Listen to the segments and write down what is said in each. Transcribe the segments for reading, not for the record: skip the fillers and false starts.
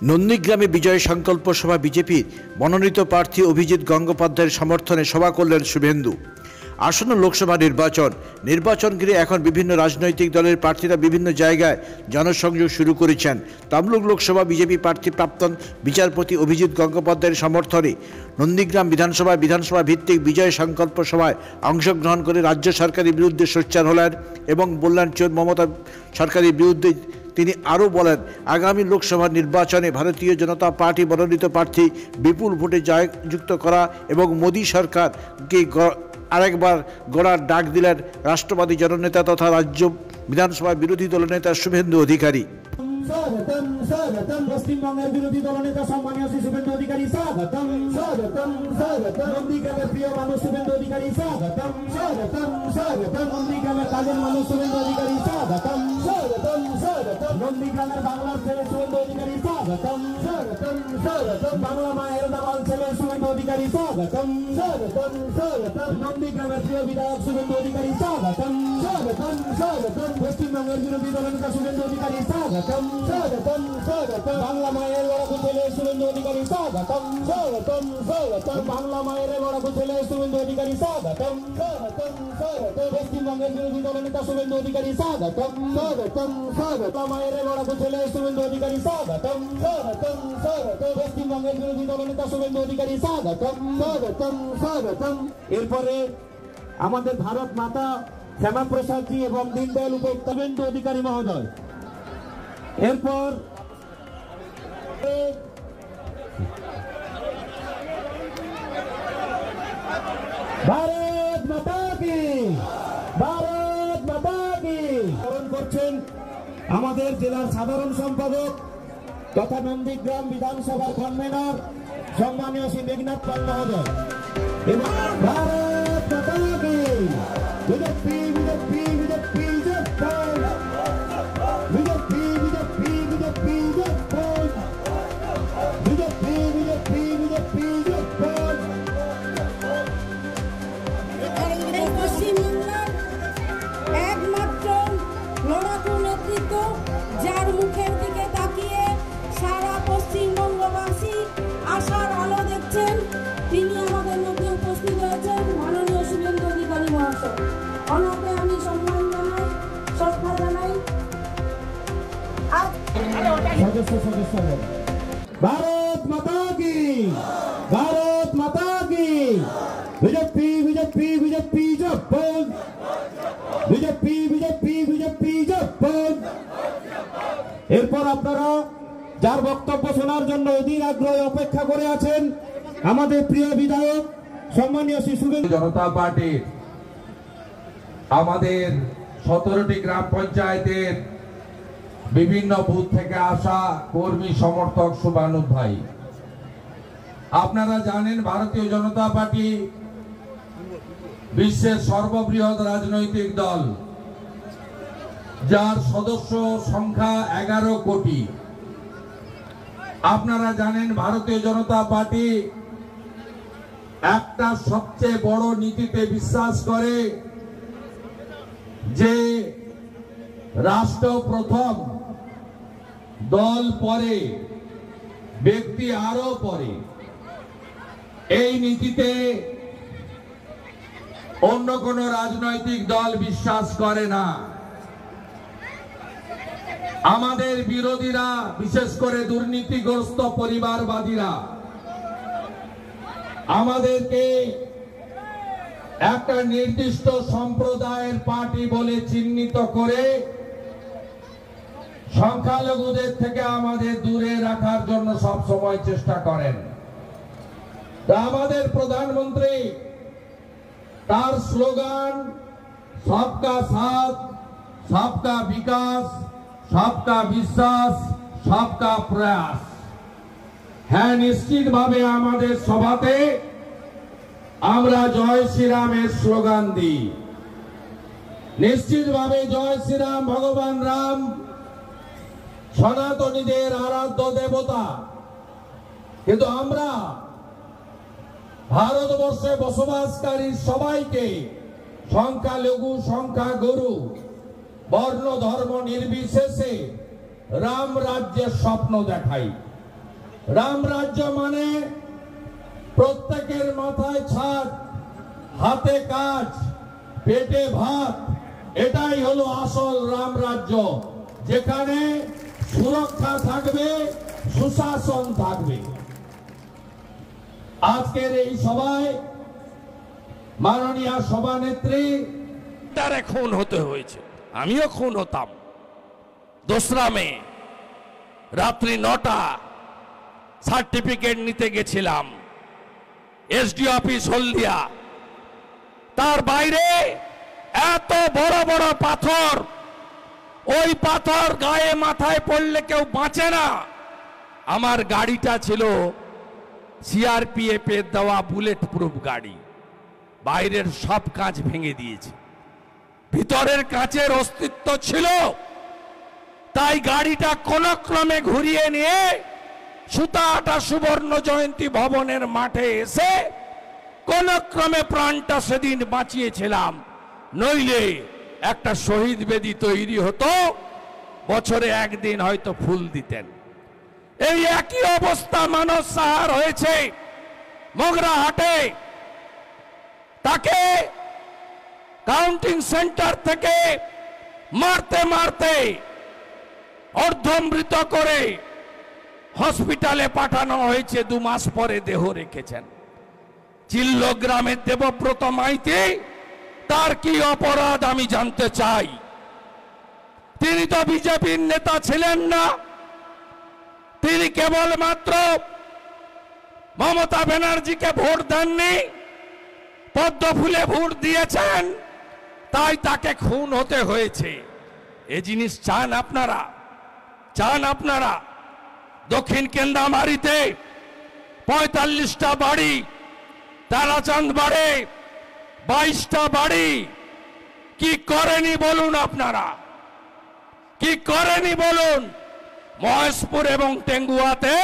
নন্দীগ্রামে বিজয় সংকল্প সভা বিজেপির মনোনীত প্রার্থী অভিজিৎ গঙ্গোপাধ্যায়ের সমর্থনে সভা করলেন শুভেন্দু। আসন্ন লোকসভা নির্বাচন ঘিরে এখন বিভিন্ন রাজনৈতিক দলের প্রার্থীরা বিভিন্ন জায়গায় জনসংযোগ শুরু করেছেন। তমলুক লোকসভা বিজেপি প্রার্থী প্রাক্তন বিচারপতি অভিজিৎ গঙ্গোপাধ্যায়ের সমর্থনে নন্দীগ্রাম বিধানসভা ভিত্তিক বিজয় সংকল্প সভায় অংশগ্রহণ করে রাজ্য সরকারের বিরুদ্ধে সোচ্চার হলেন এবং বললেন চোর মমতা সরকারের বিরুদ্ধে। তিনি আরও বলেন, আগামী লোকসভা নির্বাচনে ভারতীয় জনতা পার্টি মনোনীত প্রার্থী বিপুল ভোটে জয়যুক্ত করা এবং মোদী সরকারকে আরেকবার গড়ার ডাক দিলেন রাষ্ট্রবাদী জননেতা তথা রাজ্য বিধানসভা বিরোধী দলনেতা শুভেন্দু অধিকারী। পশ্চিমবঙ্গের বিরোধী দলনেতা সম্মানীয় শ্রী শুভেন্দু অধিকারী স্বাগতম। নন্দীগ্রামের প্রিয় মানুষ শুভেন্দু অধিকারী স্বাগতম। নন্দীগ্রামের কাজের মানুষ শুভেন্দু অধিকারী স্বাগতম। নন্দীগ্রামের বাংলার ছেলে শুভেন্দু অধিকারী স্বাগতম। বাংলা মায়ের দামাল ছেলে শুভেন্দু অধিকারী স্বাগতম। নন্দীগ্রামের প্রিয় বিধায়ক শুভেন্দু অধিকারী স্বাগতম। পশ্চিমবঙ্গের বিরোধী দলনেতা শুভেন্দু অধিকারী স্বাগতম। বাংলা মায়ের লড়াকু ছেলে শুভেন্দু অধিকারী স্বাগতম। বাংলা মায়ের লড়াকু ছেলে শুভেন্দু অধিকারী স্বাগতম। পশ্চিমবঙ্গের বিরোধী দলনেতা শুভেন্দু অধিকারী স্বাগতম। মায়ের লড়াকু ছেলে শুভেন্দু অধিকারী স্বাগতম। পশ্চিমবঙ্গের বিরোধী দলনেতা শুভেন্দু অধিকারী স্বাগতম। এরপরে আমাদের ভারত মাতা শ্যামাপ্রসাদ জি এবং দীনদয়াল উপাধ্যায় শুভেন্দু অধিকারী মহোদয়। এরপর ভারত মাতা কি, ভারত মাতা কি পালন করছেন আমাদের জেলার সাধারণ সম্পাদক তথা নন্দীগ্রাম বিধানসভার কনভেনর সম্মানীয় শ্রী মেঘনাথ পাল মহোদয়। এবং ভারত মাতা কি, BJP BJP BJP BJP BJP BJP BJP BJP BJP পশ্চিমবাংলার একমাত্র লড়াকু নেতৃত্ব, যার মুখের দিকে তাকিয়ে সারা পশ্চিমবঙ্গবাসী আশার আলো দেখছেন, তিনি আমাদের মধ্যে উপস্থিত হয়েছেন মাননীয় শুভেন্দু অধিকারী মহাশয়। ওনাকে আমি সম্মান জানাই, শ্রদ্ধা জানাই। भारत माता की, भारत माता की, BJP BJP BJP Jaipur, BJP BJP BJP Jaipur. এরপর আপনারা যার বক্তব্য শোনার জন্য অধীর আগ্রহে অপেক্ষা করে আছেন আমাদের প্রিয় বিধায়ক সম্মানীয় শ্রী শুভেন্দু। জনতা পার্টির আমাদের 17টি গ্রাম পঞ্চায়েতের বিভিন্ন বুথ থেকে আসা কর্মী সমর্থক শুভানুভ ভাই, আপনারা জানেন ভারতীয় জনতা পার্টি বিশ্বের সর্ববৃহৎ রাজনৈতিক দল, যার সদস্য সংখ্যা 11 কোটি। আপনারা জানেন ভারতীয় জনতা পার্টি একটা সবচেয়ে বড় নীতিতে বিশ্বাস করে যে রাষ্ট্র প্রথম, দল পরে, ব্যক্তি আরো পরে। এই নীতিতে অন্য কোন রাজনৈতিক দল বিশ্বাস করে না। আমাদের বিরোধীরা, বিশেষ করে দুর্নীতিগ্রস্ত পরিবারবাদীরা, আমাদেরকে একটা নির্দিষ্ট সম্প্রদায়ের পার্টি বলে চিহ্নিত করে সংখ্যালঘুদের থেকে আমাদের দূরে রাখার জন্য সব সময় চেষ্টা করেন। আমাদের প্রধানমন্ত্রী তার স্লোগান সবকা সাথ, সবকা বিকাশ, সবকা বিশ্বাস, সবকা প্রয়াস। হ্যাঁ, নিশ্চিতভাবে আমাদের সভাতে আমরা জয় শ্রীরামের স্লোগান দিই। নিশ্চিতভাবে জয় শ্রীরাম, ভগবান রাম সনাতনীদের আরাধ্য দেবতা। কিন্তু আমরা ভারতবর্ষে বসবাসকারী সবাইকে, সংখ্যালঘু সংখ্যাগুরু, বর্ণ ধর্ম নির্বিশেষে রাম রাজ্যের স্বপ্ন দেখাই। রাম রাজ্য মানে প্রত্যেকের মাথায় ছাদ, হাতে কাজ, পেটে ভাত। এটাই হলো আসল রাম রাজ্য, যেখানে সুরক্ষা থাকবে, সুশাসন থাকবে। আজকের এই সভায় মাননীয় সভানেত্রী তারে খুন হতে হয়েছে, আমিও খুন হতাম। 2রা মে রাত্রি 9টা সার্টিফিকেট নিতে গেছিলাম এসডি অফিস হলদিয়া। তার বাইরে এত বড় বড় পাথর, ওই পাথর গায়ে মাথায় পড়লে কেউ বাঁচে না। আমার গাড়িটা ছিল সিআরপিএফ এর দেওয়া বুলেট প্রুফ গাড়ি, বাইরের সব কাঁচ ভেঙে দিয়েছে, ভিতরের কাঁচের অস্তিত্ব ছিল। তাই গাড়িটা কোন ক্রমে ঘুরিয়ে নিয়ে সুতাহাটা সুবর্ণ জয়ন্তী ভবনের মাঠে এসে কোন ক্রমে প্রাণটা সেদিন বাঁচিয়েছিলাম। নইলে একটা শহীদ বেদি তৈরি হতো, বছরে একদিন হয়তো ফুল দিতেন। এই একই অবস্থা মানস সাহার হয়েছে মগরাহাটে। তাকে কাউন্টিং সেন্টার থেকে মারতে মারতে অর্ধমৃত করে হসপিটালে পাঠানো হয়েছে। 2 মাস পরে দেহ রেখেছেন। চিল্ল গ্রামের দেবব্রত মাইতি, তার কি অপরাধ আমি জানতে চাই। তিনি তো বিজেপির নেতা ছিলেন না, তিনি কেবলমাত্র মমতা ব্যানার্জিকে ভোট দেননি, পদ্ম ফুলে ভোট দিয়েছেন, তাই তাকে খুন হতে হয়েছে। এ জিনিস চান আপনারা? চান আপনারা? দক্ষিণ কেন্দামারিতে 45টা বাড়ি, তারাচাঁদ বাড়ে 22টা বাড়ি, কি করেনি বলুন আপনারা? কি করেনি বলুন? মহেশপুর এবং টেঙ্গুয়াতে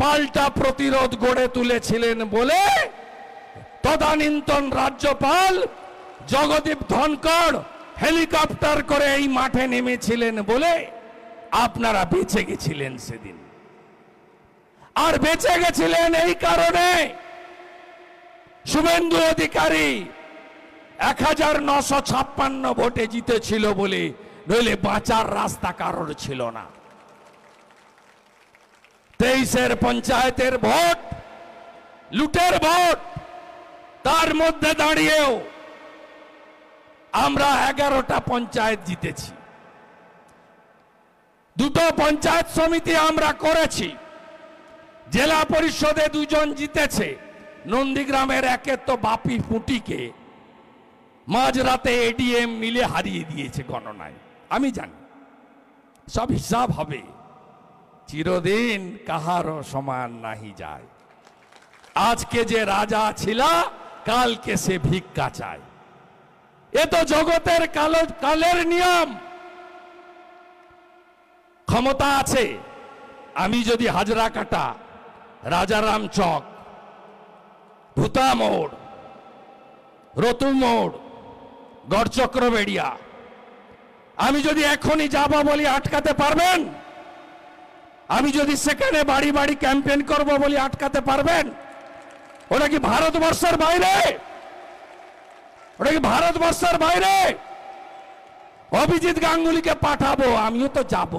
পাল্টা প্রতিরোধ গড়ে তুলেছিলেন বলে তদানীন্তন রাজ্যপাল জগদীপ ধনকর হেলিকপ্টার করে এই মাঠে নেমেছিলেন বলে আপনারা বেঁচে গেছিলেন সেদিন। আর বেঁচে গেছিলেন এই কারণে শুভেন্দু অধিকারী 1956 ভোটে জিতেছিল বলে, নইলে বাঁচার রাস্তা কারোর ছিল না। 23-এর পঞ্চায়েতের ভোট লুটের ভোট, তার মধ্যে দাঁড়িয়েও আমরা 11টা পঞ্চায়েত জিতেছি। 2টো পঞ্চায়েত সমিতি আমরা করেছি, জেলা পরিষদে 2 জন জিতেছে। নন্দীগ্রামের একের তো বাপি ফুটিকে মাঝরাতে এডিএম মিলে হারিয়ে দিয়েছে গণনায়। আমি জানি সব হিসাব হবে, চিরদিন কাহারও সমান নাহি যায়। আজকে যে রাজা ছিল, কালকে সে ভিক্ষা চায়। এ তো জগতের কালের নিয়ম। ক্ষমতা আছে, আমি যদি হাজরাকাটা, রাজারাম চক, ভূতা মোড়, রতু মোড়, গড়চক্রবেড়িয়া, আমি যদি এখনই যাব বলি আটকাতে পারবেন? আমি যদি সেখানে বাড়ি বাড়ি ক্যাম্পেইন করব বলি আটকাতে পারবেন? ওটা কি ভারতবর্ষের বাইরে? ওটা কি ভারতবর্ষের বাইরে? অভিজিৎ গাঙ্গুলিকে পাঠাবো, আমিও তো যাব।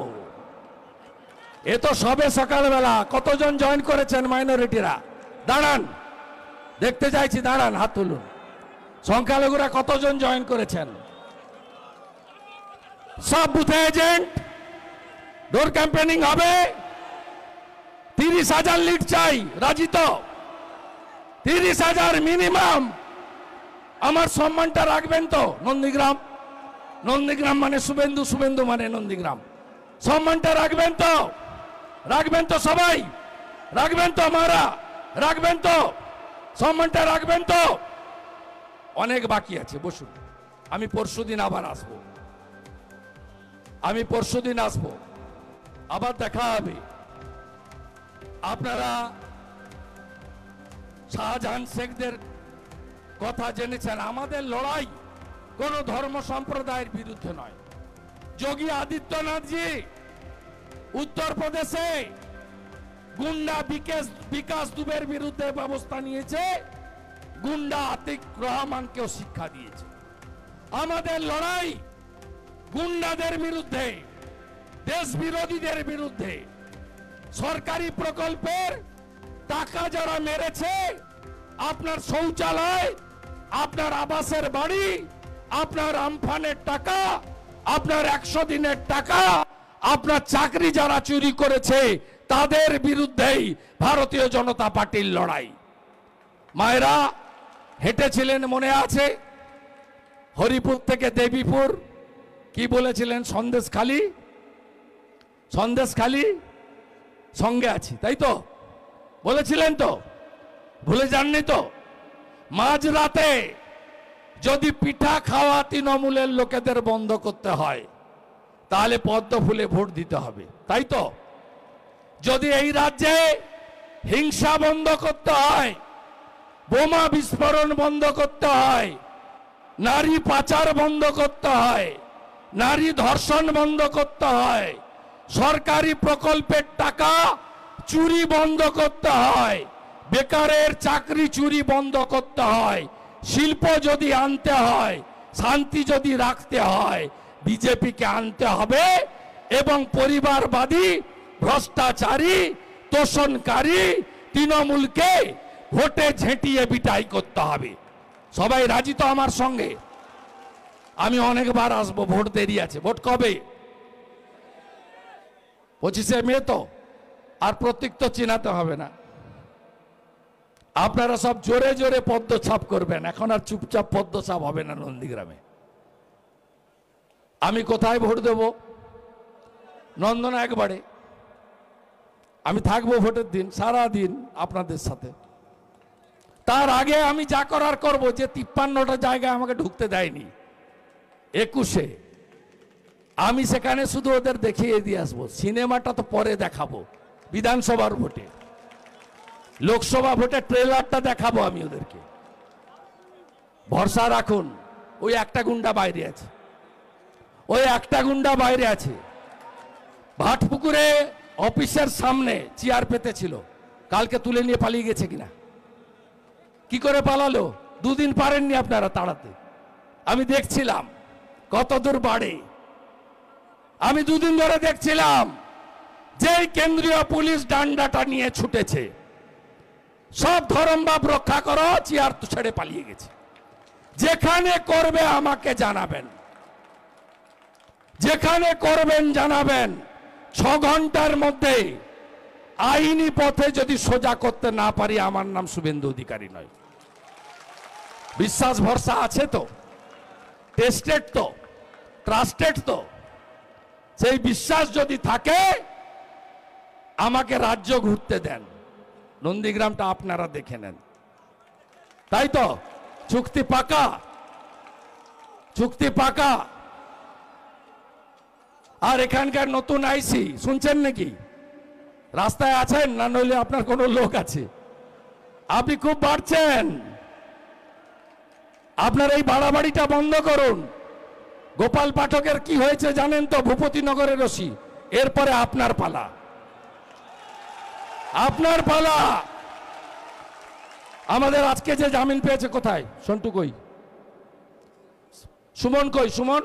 এ তো সবে সকালবেলা কতজন জয়েন করেছেন মাইনরিটিরা? দাঁড়ান, দেখতে চাইছি, দাঁড়ান, হাত তুলুন। সংখ্যালঘুরা কতজন জয়েন করেছেন? সব বুথে এজেন্ট, ডোর ক্যাম্পেনিং হবে। 30,000 লিড চাই, রাজি তো? 30,000 মিনিমাম। আমার সম্মানটা রাখবেন তো? নন্দীগ্রাম, নন্দীগ্রাম মানে শুভেন্দু, শুভেন্দু মানে নন্দীগ্রাম। সম্মানটা রাখবেন তো? রাখবেন তো সবাই? রাখবেন তো? মারা রাখবেন তো? সম্মানটা রাখবেন তো? অনেক বাকি আছে, বসুন। আমি পরশুদিন আবার আসবো, আমি পরশুদিন আসবো, আবার দেখা হবে। আপনারা শাহজাহান শেখদের কথা জেনেছেন। আমাদের লড়াই কোন ধর্ম সম্প্রদায়ের বিরুদ্ধে নয়। যোগী আদিত্যনাথজি উত্তরপ্রদেশে গুন্ডা বিকাশ দুবের বিরুদ্ধে ব্যবস্থা নিয়েছে, গুন্ডা আতিক রহমানকেও শিক্ষা দিয়েছে। আমাদের লড়াই গুন্ডাদের বিরুদ্ধে, দেশ বিরোধীদের বিরুদ্ধে। সরকারি প্রকল্পের টাকা যারা মেরেছে, আপনার শৌচালয়, আপনার আবাসের বাড়ি, আপনার আমফানের টাকা, আপনার 100 দিনের টাকা, আপনার চাকরি যারা চুরি করেছে, তাদের বিরুদ্ধেই ভারতীয় জনতা পার্টির লড়াই। মায়েরা হেঁটেছিলেন মনে আছে, হরিপুর থেকে দেবীপুর, কি বলেছিলেন? সন্দেশখালি, সন্দেশখালি সঙ্গে আছি, তাই তো বলেছিলেন তো? ভুলে যাননি তো? মাঝরাতে যদি পিঠা খাওয়া তৃণমূলের লোকেদের বন্ধ করতে হয়, তাহলে পদ্ম ফুলে ভোট দিতে হবে, তাই তো? যদি এই রাজ্যে হিংসা বন্ধ করতে হয়, বোমা বিস্ফোরণ বন্ধ করতে হয়, নারী পাচার বন্ধ করতে হয়, নারী ধর্ষণ বন্ধ করতে হয়, সরকারি প্রকল্পের টাকা চুরি বন্ধ করতে হয়, বেকারের চাকরি চুরি বন্ধ করতে হয়, শিল্প যদি আনতে হয়, শান্তি যদি রাখতে হয়, বিজেপিকে আনতে হবে এবং পরিবারবাদী, ভ্রষ্টাচারী, তোষণকারী তৃণমূলকে ভোটে ঝেঁটিয়ে বিটাই করতে হবে। সবাই রাজি তো আমার সঙ্গে? আমি অনেকবার আসবো, ভোট দেরি আছে। ভোট কবে? 25শে মে তো? আর প্রতীক তো চিনাতে হবে না। আপনারা সব জোরে জোরে পদ্মছাপ করবেন, এখন আর চুপচাপ পদ্মছাপ হবে না নন্দীগ্রামে। আমি কোথায় ভোট দেব? নন্দনা একবারে। আমি থাকবো ভোটের দিন সারা দিন আপনাদের সাথে। তার আগে আমি যা করার করব। যে 53টা জায়গায় আমাকে ঢুকতে দেয়নি 21-এ, আমি সেখানে শুধু ওদের দেখিয়ে দিয়ে আসবো। সিনেমাটা তো পরে দেখাবো, বিধানসভার ভোটে। লোকসভা ভোটে ট্রেলারটা দেখাবো আমি ওদেরকে। ভরসা রাখুন। ওই একটা গুন্ডা বাইরে আছে, ওই একটা গুন্ডা বাইরে আছে। ভাটপুকুরে অফিসের সামনে চেয়ার পেতেছিল, কালকে তুলে নিয়ে পালিয়ে গেছে কিনা? কি করে পালালো? 2 দিন পারেননি আপনারা তাড়াতে। আমি দেখছিলাম কত দূর বাড়ে। আমি 2 দিন ধরে দেখছিলাম যে কেন্দ্রীয় পুলিশ ডান্ডাটা নিয়ে ছুটেছে। সব ধর্মভাব রক্ষা করো, চেয়ার তো ছেড়ে পালিয়ে গেছে। যেখানে করবে আমাকে জানাবেন, যেখানে করবেন জানাবেন। 6 ঘন্টার মধ্যে আইনি পথে যদি সোজা করতে না পারি, আমার নাম শুভেন্দু অধিকারী নয়। বিশ্বাস ভরসা আছে তো? টেস্টেড তো? ট্রাস্টেড তো? সেই বিশ্বাস যদি থাকে, আমাকে রাজ্য ঘুরতে দেন। নন্দীগ্রামটা আপনারা দেখে নেন, তাই তো? চুক্তি পাকা, চুক্তি পাকা। আর এখানকার নতুন আইসি শুনছেন নাকি? রাস্তায় আছেন না? নইলে আপনার কোনো লোক আছে? আপনি খুব বাড়ছেন। আপনার এই বাড়াবাড়িটা বন্ধ করুন। গোপাল পাঠকের কি হয়েছে জানেন তো? ভূপতিনগরের ওসি। এরপরে আপনার পালা, আপনার পালা। আমাদের আজকে যে জামিন পেয়েছে, কোথায় সন্টু? কই সুমন? কই সুমন?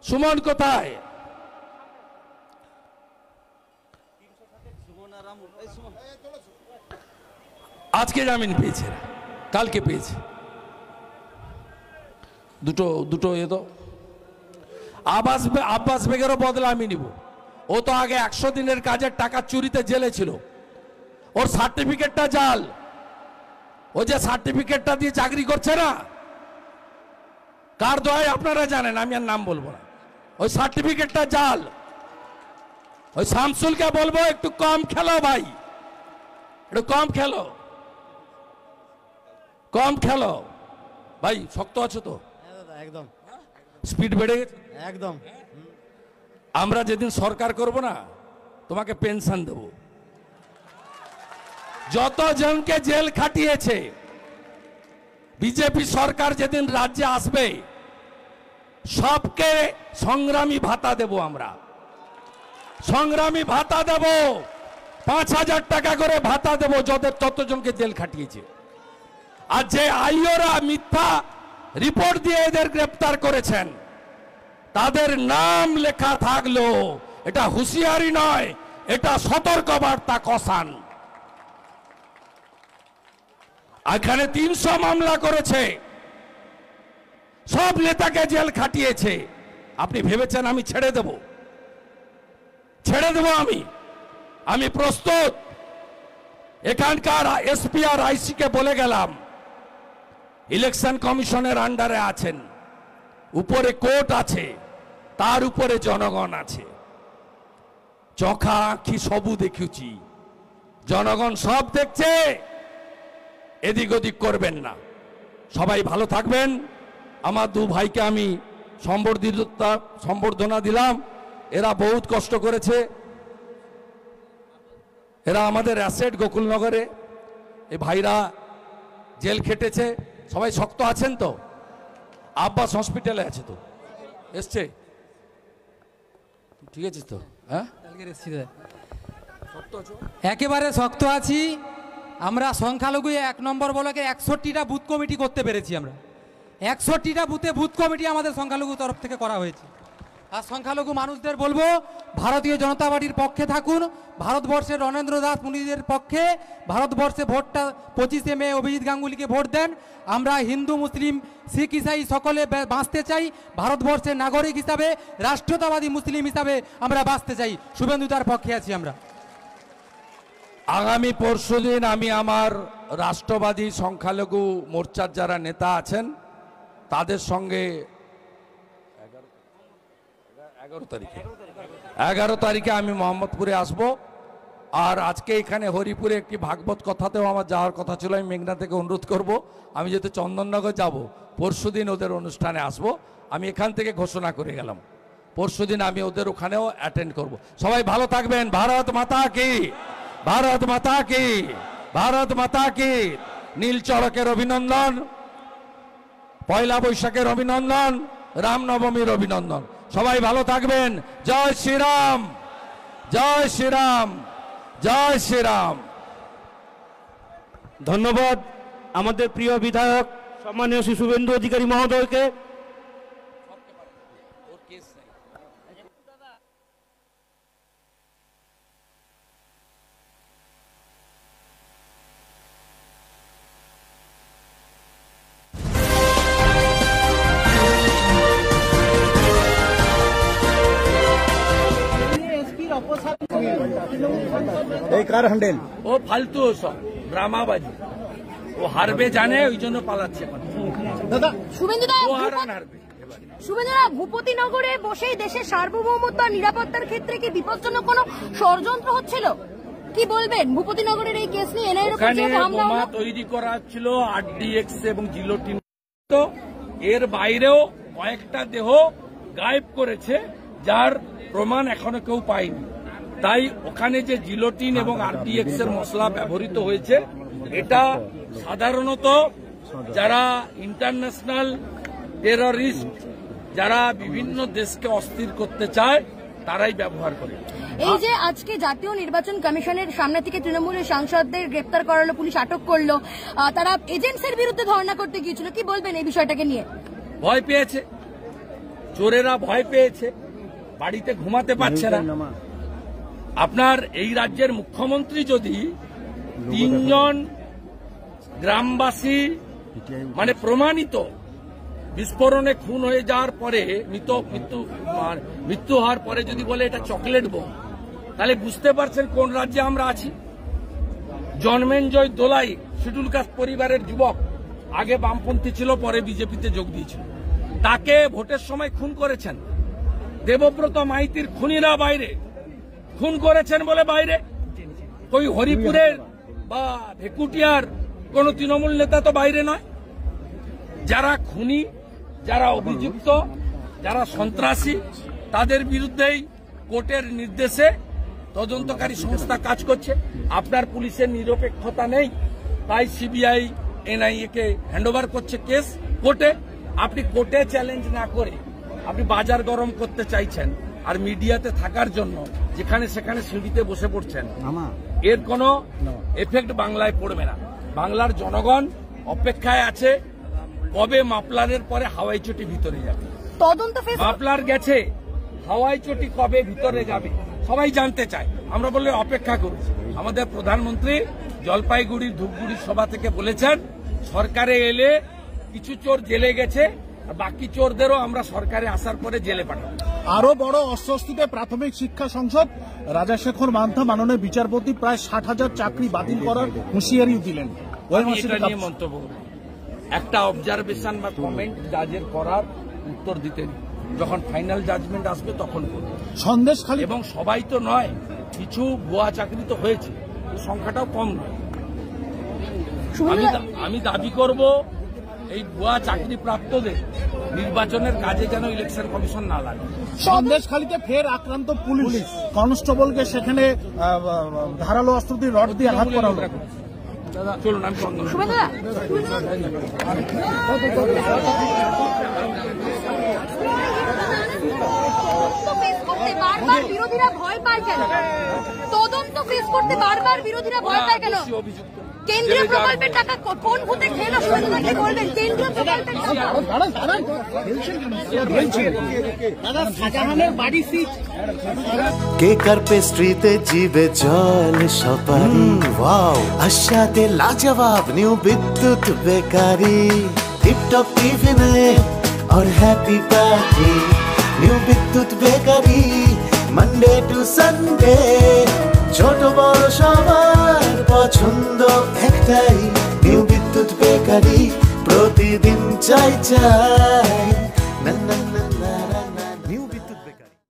সুমন কোথায়? আজকে জামিন পেয়েছে, কালকে পেয়েছে। দুটো এ তো আব্বাস বেগেরও বদলা আমি নিব। ও তো আগে 100 দিনের কাজের টাকা চুরিতে জেলে ছিল। ওর সার্টিফিকেটটা জাল। ও যে সার্টিফিকেটটা দিয়ে চাকরি করছে না, কার দয় আপনারা জানেন, আমি আর নাম বলবো না। ওই সার্টিফিকেটটা জাল। ওই শামসুলকে বলবো একটু কম খেলো ভাই, একটু কম খেলো, কম খেলো ভাই। শক্ত আছো তো? একদম। স্পিড বেড়ে গেছে একদম। আমরা যেদিন সরকার করব না, তোমাকে পেনশন দেব। যতজনকে জেল খাটিয়েছে বিজেপি সরকার যেদিন রাজ্যে আসবে, সবকে সংগ্রামী ভাতা দেব। আমরা সংগ্রামী ভাতা দেব। 5,000 টাকা করে ভাতা দেব যাদের ততজনকে জেল খাটিয়েছে। আর যে আইওরা মিথ্যা রিপোর্ট দিয়ে এদের গ্রেপ্তার করেছেন তাদের নাম লেখা থাকলো এটা হুঁশিয়ারি নয়, এটা সতর্কবার্তা কসান। এখানে 300 মামলা করেছে, সব নেতাকে জেল খাটিয়েছে। আপনি ভেবেছেন আমি ছেড়ে দেব? ছেড়ে দেব? আমি প্রস্তুত। এখানকার এসপি আর আইসি কে বলে গেলাম ইলেকশন কমিশনের আন্ডারে আছেন, উপরে কোর্ট আছে, তার উপরে জনগণ আছে। চোখা আঁখি সবু দেখুছি, জনগণ সব দেখছে, এদিক ওদিক করবেন না। সবাই ভালো থাকবেন। আমার দু ভাইকে আমি সম্বর্ধনা দিলাম। এরা বহুত কষ্ট করেছে, এরা আমাদের অ্যাসেট গোকুলনগরে। এই ভাইরা জেল খেটেছে, সবাই শক্ত আছেন তো? আব্বাস হসপিটালে আছে তো, এসছে? ঠিক আছে তো? হ্যাঁ, একেবারে শক্ত আছি আমরা। সংখ্যালঘু 1 নম্বর ব্লকে 61টা বুথ কমিটি করতে পেরেছি আমরা। 61টা বুথে বুথ কমিটি আমাদের সংখ্যালঘু তরফ থেকে করা হয়েছে। আর সংখ্যালঘু মানুষদের বলবো ভারতীয় জনতা পার্টির পক্ষে থাকুন, ভারতবর্ষের রণেন্দ্র দাস মুনিদের পক্ষে। ভারতবর্ষে ভোটটা 25শে মে অভিজিৎ গাঙ্গুলিকে ভোট দেন। আমরা হিন্দু মুসলিম শিখ ইসাই সকলে বাঁচতে চাই, ভারতবর্ষের নাগরিক হিসাবে, রাষ্ট্রতাবাদী মুসলিম হিসাবে আমরা বাঁচতে চাই। শুভেন্দু তার পক্ষে আছি আমরা। আগামী পরশুদিন আমি আমার রাষ্ট্রবাদী সংখ্যালঘু মোর্চার যারা নেতা আছেন তাদের সঙ্গে 11 তারিখে আমি মোহাম্মদপুরে আসব। আর আজকে এখানে হরিপুরে একটি ভাগবত কথাতেও আমার যাওয়ার কথা ছিল। আমি মেঘনা থেকে অনুরোধ করব, আমি যেহেতু চন্দননগর যাব, পরশুদিন ওদের অনুষ্ঠানে আসব। আমি এখান থেকে ঘোষণা করে গেলাম, পরশুদিন আমি ওদের ওখানেও অ্যাটেন্ড করব। সবাই ভালো থাকবেন। ভারত মাতা কি, ভারত মাতা কি, ভারত মাতা কি। নীল চড়কের অভিনন্দন, পয়লা বৈশাখের অভিনন্দন, রামনবমীর অভিনন্দন। সবাই ভালো থাকবেন। জয় শ্রীরাম, জয় শ্রীরাম, জয় শ্রীরাম। ধন্যবাদ আমাদের প্রিয় বিধায়ক সম্মানীয় শ্রী শুভেন্দু অধিকারী মহোদয়কে। ও ফালতু, সব ড্রামাবাজি। ও হারবে জানে, ওই জন্য পালাচ্ছে। শুভেন্দুদা, ভূপতিনগরে বসেই দেশের সার্বভৌমত্ব আর নিরাপত্তার ক্ষেত্রে কি বিপজ্জনক কোনো ষড়যন্ত্র হচ্ছিল? কি বলবেন ভূপতিনগরের এই কেস নিয়ে? ওখানে বোমা তৈরি করা হচ্ছিল, আরডিএক্স এবং জিলোটিন। এর বাইরেও কয়েকটা দেহ গায়েব করেছে, যার প্রমাণ এখনো কেউ পায়নি। তাই ওখানে যে জিলোটিন এবং আরডিএক্স এর মশলা ব্যবহৃত হয়েছে, এটা সাধারণত যারা ইন্টারন্যাশনাল টেররিস্ট, যারা বিভিন্ন দেশকে অস্থির করতে চায়, তারাই ব্যবহার করে। এই যে আজকে জাতীয় নির্বাচন কমিশনের সামনে থেকে তৃণমূলের সাংসদদের গ্রেপ্তার করালো, পুলিশ আটক করলো, তারা এজেন্টসের বিরুদ্ধে ধর্ণা করতে গিয়েছিল, কি বলবেন এই বিষয়টাকে নিয়ে? ভয় পেয়েছে, চোরেরা ভয় পেয়েছে, বাড়িতে ঘুমাতে পারছে না। আপনার এই রাজ্যের মুখ্যমন্ত্রী যদি 3 জন গ্রামবাসী মানে প্রমাণিত বিস্ফোরণে খুন হয়ে যাওয়ার পরে, মৃত্যু হওয়ার পরে যদি বলে এটা চকলেট বোম, তাহলে বুঝতে পারছেন কোন রাজ্যে আমরা আছি। জন্মেঞ্জয় দোলাই শিডিউল কাস্ট পরিবারের যুবক, আগে বামপন্থী ছিল, পরে বিজেপিতে যোগ দিয়েছিল, তাকে ভোটের সময় খুন করেছেন। দেবব্রত মাইতির খুনিরা বাইরে, খুন করেছেন বলে বাইরে। ওই হরিপুরের বা ভেকুটিয়ার কোন তৃণমূল নেতা তো বাইরে নয়। যারা খুনি, যারা অভিযুক্ত, যারা সন্ত্রাসী, তাদের বিরুদ্ধেই কোর্টের নির্দেশে তদন্তকারী সংস্থা কাজ করছে। আপনার পুলিশের নিরপেক্ষতা নেই, তাই সিবিআই এনআইএ কে হ্যান্ডওভার করছে কেস কোর্টে। আপনি কোর্টে চ্যালেঞ্জ না করে আপনি বাজার গরম করতে চাইছেন, আর মিডিয়াতে থাকার জন্য যেখানে সেখানে সিঁড়িতে বসে পড়ছেন, এর কোনো এফেক্ট বাংলায় পড়বে না। বাংলার জনগণ অপেক্ষায় আছে কবে মাপলারের পরে হাওয়াই চটি ভিতরে যাবে। তদন্ত মাপলার গেছে, হাওয়াই চটি কবে ভিতরে যাবে সবাই জানতে চায়। আমরা বললে অপেক্ষা করছি। আমাদের প্রধানমন্ত্রী জলপাইগুড়ির ধূপগুড়ির সভা থেকে বলেছেন সরকারে এলে কিছু চোর জেলে গেছে, আর বাকি চোরদেরও আমরা সরকারে আসার পরে জেলে পাঠাবো। আরো বড় অস্বস্তিতে প্রাথমিক শিক্ষা সংসদ। রাজাশেখর মান্থা মাননীয় বিচারপতি প্রায় 60,000 চাকরি বাতিল করার হুঁশিয়ারিও দিলেন। এটা নিয়ে মন্তব্য একটা অবজারভেশন বা কমেন্ট জাজের করার উত্তর দিতেন, যখন ফাইনাল জাজমেন্ট আসবে তখন করবে। সন্দেশখালী এবং সবাই তো নয়, কিছু ভুয়া চাকরি তো হয়েছে, সংখ্যাটাও কম নয়। আমি দাবি করব এই ভুয়া চাকরি প্রাপ্তদের নির্বাচনের কাজে যেন ইলেকশন কমিশন না লাগে। সন্দেশখালীতে ফের আক্রান্ত পুলিশ কনস্টেবলকে সেখানে ধারালো অস্ত্র দিয়ে রড দিয়ে আঘাত করা হলো। চলুন আমি বারবার বিরোধীরা ভয় পায় কেন? তদন্ত ফেস করতে বারবার বিরোধীরা ভয় পায় কেন? কেন্দ্রীয় প্রকল্পের টাকা কোন ভূতে খেলো শুভেন্দুকে বলবেন? কেন্দ্রীয় প্রকল্পের কেকার পেস্ট্রিতে জিবে জল সপারি, ওয়াও আশাতে লাজবাব নিউ বিদ্যুৎ বেকারি, টিপটপ টিফিনে और हैप्पी पार्टी নিউ বিদ্যুৎ বেকারি, মানডে টু সানডে ছোট বড় সবার পছন্দ একটাই, নিউ বিদ্যুৎ বেকারি প্রতিদিন চাই চাই।